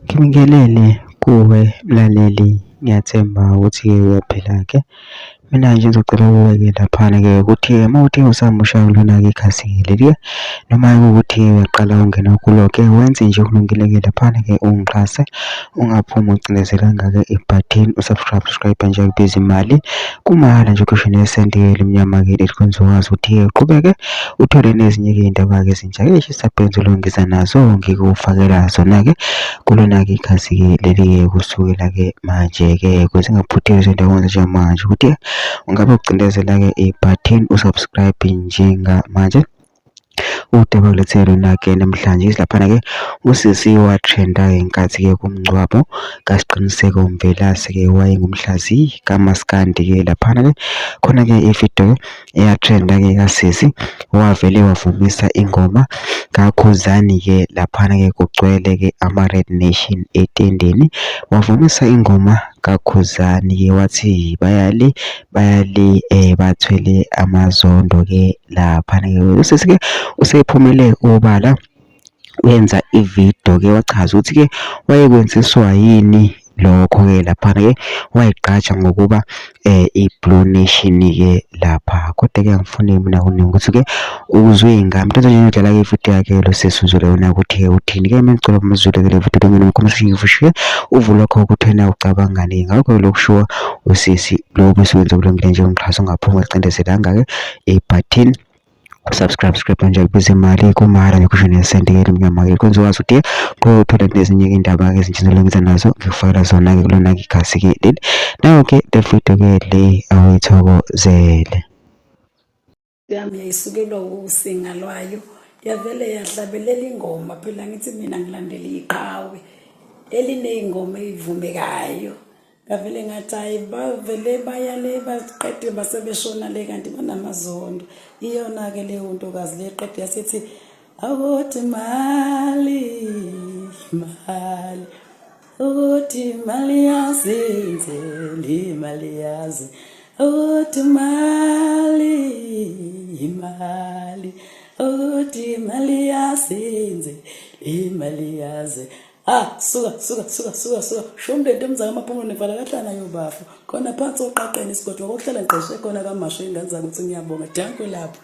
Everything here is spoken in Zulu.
Ngibingelele kuwe mlaleli, ngiyathemba ukuthi uyaphila-ke. Mina nje ngizocela ukuke laphana-ke ukuthi-ke uma uthi usamusha kulona-ke ikhasi leli-ke, noma ukuthi uyaqala ungena kulo-ke wenze nje okulungile-ke laphana-ke ungixhase, ungaphumi ucindezelanga-ke ibhathini usubscribe nje akubiza imali, kumahhala nje ukhishini yesenti-ke elimnyama-ke elikwenza ukwazi ukuthi-ke uqhubeke uthole nezinye-ke iy'ndaba-ke ezintsha-ke esisabhenza ulungisa nazo ngikufakela zona-ke kulona-ke ikhasi-ke leli-ke kusukela-ke manje-ke kuze ngaphutheli izindawo njengamanje ukuthi ungabe ucindezela-ke ibhathini usubscribe njengamanje. Udaba kulethele lona-ke namhlanje laphana-ke usisi watrenda-ke ngenkathi-ke kumngcwabo kaSiqiniseko Mvelase-ke wayengumhlaziyi kaMaskandi-ke laphana-ke khona-ke ividiyo eyatrenda-ke kasisi wavele wavumisa ingoma kaKhuzani-ke laphana-ke kugcwele-ke ama-Red Nation etendeni, wavumisa ingoma kaKhuzani-ke wathi bathwele amazondo-ke laphana-ke usisi-ke usephumele obala wenza ividiyo-ke wachaza ukuthi-ke wayekwenziswa yini lokho-ke laphana-ke wayigqaja ngokuba i-Blue Nation-ke lapha. Kodwa-ke angifuni mina kuningi ukuthi-ke uzwe ngami into nje udlala-ke ividiyo yakhe lo sisi uzwele yona ukuthi-ke uthini-ke mengicela umazwile-ke le vidiyo mina ngikhombisa ngivushiye uvule lokho ukuthi wena ucabangani ngakho lokushiwo usisi lo bese wenza kulungile nje ungixhasa ungaphumi ucindezelanga-ke ibhathini subscribe nje kubiza imali kumahhala nje kushini yesenti-ke elimnyama-ke kwenza ukwazi ukuthi qo uthole nezinye-ke iy'ndaba-ke ezintsha ezilungisa nazo ngikufakela zona-ke kulona-ke ikhasi-ke leli. Nayo-ke le vidiyo-ke le awuyithokozele. Yami yayisukelwa usinga lwayo yavele yahlabelela ingoma, phela ngithi mina ngilandela iqhawe eliney'ngoma ey'vumekayo. Ngavele ngathi hayi bavele bayale baqede basebeshona le kanti banamazondo. Iyona-ke leyo ntokazi leqede yasithi awuthi mali ukuthi imali yazenzela imali yazi ukuthi imali ukuthi imali yazenze imali yaze. Suka shumbe into emzaka amaphumulo nevala kahlana yobafu khona phansi oqaqeni isigodlo ngokuhlala ngiqeshe khona kamasho ingane zami ukuthi ngiyabonga danke lapho.